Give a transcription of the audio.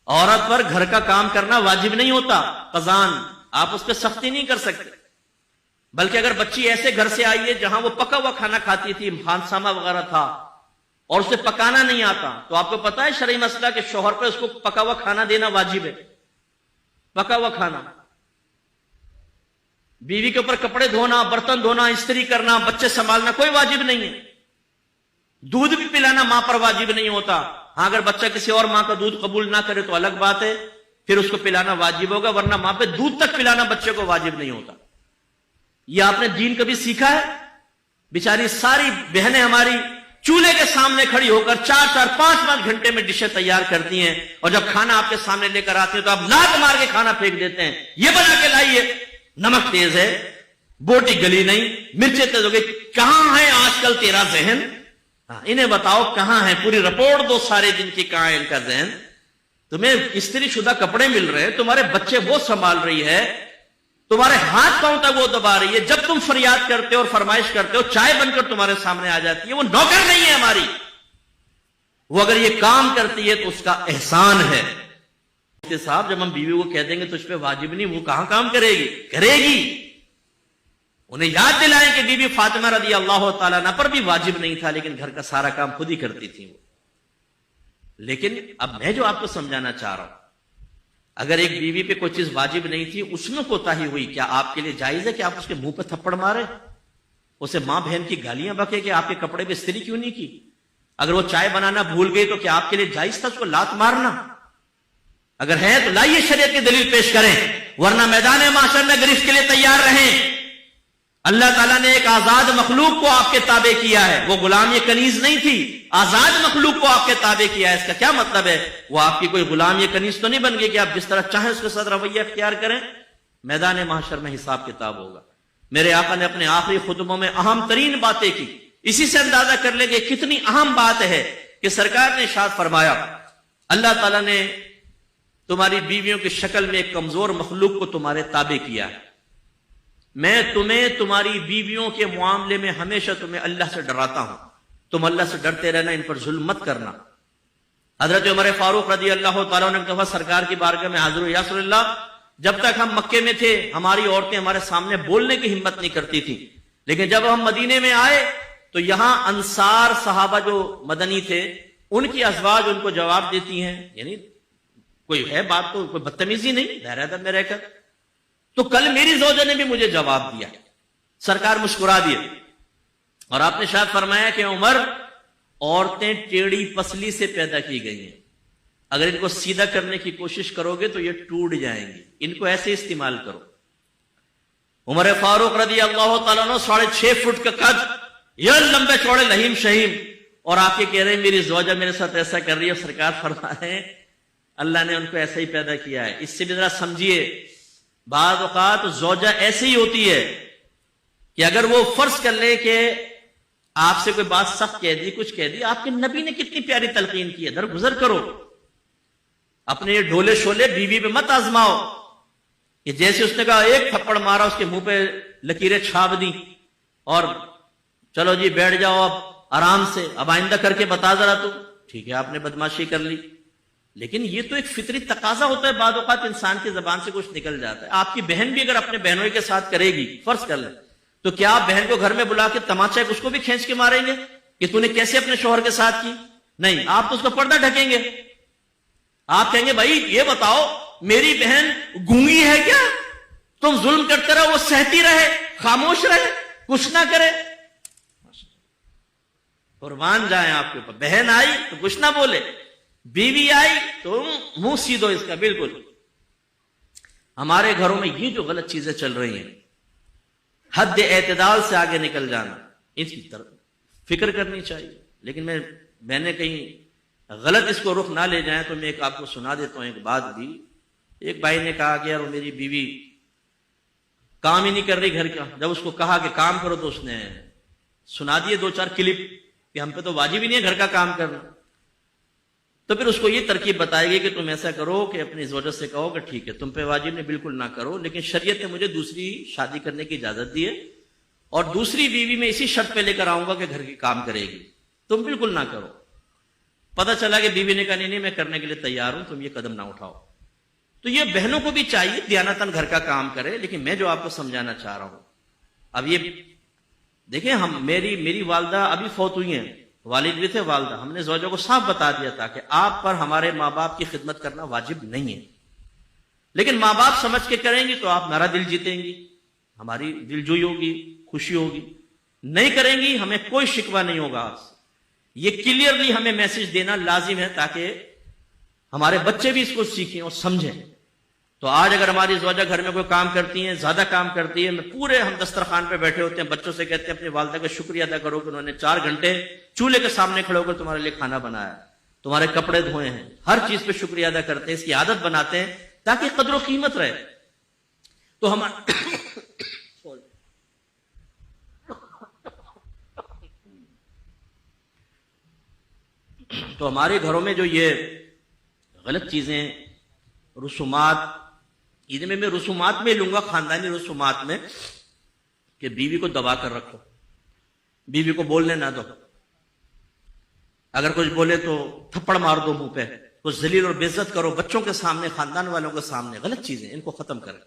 عورت پر گھر کا کام کرنا واجب نہیں ہوتا، قضان، آپ اس پہ سختی نہیں کر سکتے، بلکہ اگر بچی ایسے گھر سے آئی ہے جہاں وہ پکا ہوا کھانا کھاتی تھی، خانسامہ وغیرہ تھا، اور اسے پکانا نہیں آتا، تو آپ کو پتا ہے شرعی مسئلہ کہ شوہر پہ اس کو پکا ہوا کھانا دینا واجب ہے، پکا ہوا کھانا۔ بیوی کے اوپر کپڑے دھونا، برتن دھونا، استری کرنا، بچے سنبھالنا کوئی واجب نہیں ہے۔ دودھ بھی پلانا ماں پر واجب نہیں ہوتا، ہاں اگر بچہ کسی اور ماں کا دودھ قبول نہ کرے تو الگ بات ہے، پھر اس کو پلانا واجب ہوگا، ورنہ ماں پہ دودھ تک پلانا بچے کو واجب نہیں ہوتا۔ یہ آپ نے دین کبھی سیکھا ہے؟ بیچاری ساری بہنیں ہماری چولہے کے سامنے کھڑی ہو کر 4-4 5-5 گھنٹے میں ڈشیں تیار کرتی ہیں، اور جب کھانا آپ کے سامنے لے کر آتے ہیں تو آپ لات مار کے کھانا پھینک دیتے ہیں، یہ بنا کے لائیے، نمک تیز ہے، بوٹی گلی نہیں، مرچیں تیز ہو گئی، کہاں ہے آج کل تیرا ذہن؟ انہیں بتاؤ کہاں ہے، پوری رپورٹ دو سارے دن کی، کہاں ہے ان کا ذہن؟ تمہیں استری شدہ کپڑے مل رہے ہیں، تمہارے بچے وہ سنبھال رہی ہے، تمہارے ہاتھ پاؤں تک وہ دبا رہی ہے، جب تم فریاد کرتے ہو اور فرمائش کرتے ہو چائے بن کر تمہارے سامنے آ جاتی ہے، وہ نوکر نہیں ہے ہماری، وہ اگر یہ کام کرتی ہے تو اس کا احسان ہے۔ صاحب جب ہم بیوی کو کہہ دیں گے تو اس پہ واجب نہیں، وہ کہاں کام کرے گی؟ کرے گی۔ انہیں یاد دلائیں کہ بی بی فاطمہ رضی اللہ تعالیٰ عنہ پر بھی واجب نہیں تھا، لیکن گھر کا سارا کام خود ہی کرتی تھی وہ۔ لیکن اب میں جو آپ کو سمجھانا چاہ رہا ہوں، اگر ایک بیوی پہ کوئی چیز واجب نہیں تھی، اس میں کوتاہی ہوئی، کیا آپ کے لیے جائز ہے کہ آپ اس کے منہ پہ تھپڑ مارے، اسے ماں بہن کی گالیاں بکے کہ آپ کے کپڑے پہ استری کیوں نہیں کی؟ اگر وہ چائے بنانا بھول گئی تو کیا آپ کے لیے جائز تھا اس کو لات مارنا؟ اگر ہے تو لائیے شریعت کی دلیل پیش کریں، ورنہ میدان محشر میں گرفت کے لیے تیار رہیں۔ اللہ تعالیٰ نے ایک آزاد مخلوق کو آپ کے تابع کیا ہے، وہ غلام یہ کنیز نہیں تھی، آزاد مخلوق کو آپ کے تابع کیا ہے۔ اس کا کیا مطلب ہے؟ وہ آپ کی کوئی غلام یہ کنیز تو نہیں بن گئی کہ آپ جس طرح چاہیں اس کے ساتھ رویہ اختیار کریں۔ میدان محشر میں حساب کتاب ہوگا۔ میرے آقا نے اپنے آخری خطبوں میں اہم ترین باتیں کی، اسی سے اندازہ کر لیں کہ کتنی اہم بات ہے کہ سرکار نے ارشاد فرمایا، اللہ تعالیٰ نے تمہاری بیویوں کی شکل میں ایک کمزور مخلوق کو تمہارے تابع کیا ہے، میں تمہیں تمہاری بیویوں کے معاملے میں ہمیشہ تمہیں اللہ سے ڈراتا ہوں، تم اللہ سے ڈرتے رہنا، ان پر ظلم مت کرنا۔ حضرت عمر فاروق رضی اللہ تعالیٰ نے کہا سرکار کی بارگاہ میں حاضر ہو، یا رسول اللہ، جب تک ہم مکے میں تھے ہماری عورتیں ہمارے سامنے بولنے کی ہمت نہیں کرتی تھی، لیکن جب ہم مدینے میں آئے تو یہاں انصار صحابہ جو مدنی تھے ان کی ازواج ان کو جواب دیتی ہیں، یعنی کوئی ہے بات تو کوئی بدتمیزی نہیں، دائرہ ادب میں رہ کر۔ تو کل میری زوجہ نے بھی مجھے جواب دیا، سرکار مسکرا دیے، اور آپ نے شاید فرمایا کہ عمر، عورتیں ٹیڑھی پسلی سے پیدا کی گئی ہیں، اگر ان کو سیدھا کرنے کی کوشش کرو گے تو یہ ٹوٹ جائیں گی، ان کو ایسے استعمال کرو۔ عمر فاروق رضی اللہ تعالیٰ عنہ 6.5 فٹ کا قد، یہ لمبے چوڑے لہیم شہیم، اور آپ یہ کہہ رہے ہیں میری زوجہ میرے ساتھ ایسا کر رہی ہے، سرکار فرما رہے ہیں اللہ نے ان کو ایسا ہی پیدا کیا ہے۔ اس سے بھی ذرا سمجھیے، بعض اوقات زوجہ ایسی ہی ہوتی ہے کہ اگر وہ فرض کر لے کہ آپ سے کوئی بات سخت کہہ دی، کچھ کہہ دی، آپ کے نبی نے کتنی پیاری تلقین کی ہے، درگزر کرو، اپنے یہ ڈھولے شولے بیوی پہ مت آزماؤ کہ جیسے اس نے کہا ایک تھپڑ مارا، اس کے منہ پہ لکیریں چھاپ دی اور چلو جی بیٹھ جاؤ اب آرام سے، اب آئندہ کر کے بتا ذرا تو، ٹھیک ہے آپ نے بدماشی کر لی، لیکن یہ تو ایک فطری تقاضا ہوتا ہے، بعض اوقات انسان کی زبان سے کچھ نکل جاتا ہے۔ آپ کی بہن بھی اگر اپنے بہنوں کے ساتھ کرے گی، فرض کر لیں، تو کیا آپ بہن کو گھر میں بلا کے تماچا اس کو بھی کھینچ کے ماریں گے کہ تو نے کیسے اپنے شوہر کے ساتھ کی؟ نہیں، آپ تو اس کو پردہ ڈھکیں گے، آپ کہیں گے بھائی یہ بتاؤ میری بہن گونگی ہے کیا؟ تم ظلم کرتے رہو، وہ سہتی رہے، خاموش رہے، کچھ نہ کرے؟ قربان جائیں آپ کے اوپر، بہن آئی تو کچھ نہ بولے، بیوی آئی تو منہ سیدھو اس کا بالکل۔ ہمارے گھروں میں یہ جو غلط چیزیں چل رہی ہیں، حد اعتدال سے آگے نکل جانا، اس کی طرف فکر کرنی چاہیے۔ لیکن میں نے کہیں غلط اس کو رخ نہ لے جائیں تو میں ایک آپ کو سنا دیتا ہوں ایک بات بھی۔ ایک بھائی نے کہا کہ یار میری بیوی کام ہی نہیں کر رہی گھر کا، جب اس کو کہا کہ کام کرو تو اس نے سنا دیے 2-4 کلپ کہ ہم پہ تو واجب ہی نہیں ہے گھر کا کام کرنا۔ تو پھر اس کو یہ ترکیب بتائے گی کہ تم ایسا کرو کہ اپنی زوجہ سے کہو کہ ٹھیک ہے تم پہ واجب نہیں، بالکل نہ کرو، لیکن شریعت نے مجھے دوسری شادی کرنے کی اجازت دی ہے اور دوسری بیوی میں اسی شرط پہ لے کر آؤں گا کہ گھر کے کام کرے گی، تم بالکل نہ کرو۔ پتہ چلا کہ بیوی نے کہا نہیں میں کرنے کے لیے تیار ہوں، تم یہ قدم نہ اٹھاؤ. تو یہ بہنوں کو بھی چاہیے دیانتاً گھر کا کام کرے. لیکن میں جو آپ کو سمجھانا چاہ رہا ہوں، اب یہ دیکھیں، میری والدہ ابھی فوت ہوئی ہیں، والد بھی تھے، والدہ. ہم نے زوجہ کو صاف بتا دیا تھا کہ آپ پر ہمارے ماں باپ کی خدمت کرنا واجب نہیں ہے، لیکن ماں باپ سمجھ کے کریں گی تو آپ ہمارا دل جیتیں گی، ہماری دل جوئی ہوگی، خوشی ہوگی. نہیں کریں گی ہمیں کوئی شکوہ نہیں ہوگا آپ سے. یہ کلیئرلی ہمیں میسج دینا لازم ہے تاکہ ہمارے بچے بھی اس کو سیکھیں اور سمجھیں. تو آج اگر ہماری زوجہ گھر میں کوئی کام کرتی ہیں، زیادہ کام کرتی ہے، ہم دسترخوان پہ بیٹھے ہوتے ہیں، بچوں سے کہتے ہیں اپنی والدہ کا شکریہ ادا کرو کہ انہوں نے 4 گھنٹے چولہے کے سامنے کھڑے ہو کر تمہارے لیے کھانا بنایا، تمہارے کپڑے دھوئے ہیں، ہر چیز پہ شکریہ ادا کرتے ہیں. اس کی عادت بناتے ہیں تاکہ قدر و قیمت رہے. تو ہمارے گھروں میں جو یہ غلط چیزیں، رسومات، میں رسومات میں لوں گا، خاندانی رسومات میں، کہ بیوی کو دبا کر رکھو، بیوی کو بولنے نہ دو، اگر کچھ بولے تو تھپڑ مار دو منہ پہ، کچھ ذلیل اور بے عزت کرو بچوں کے سامنے، خاندان والوں کے سامنے. غلط چیزیں، ان کو ختم کریں.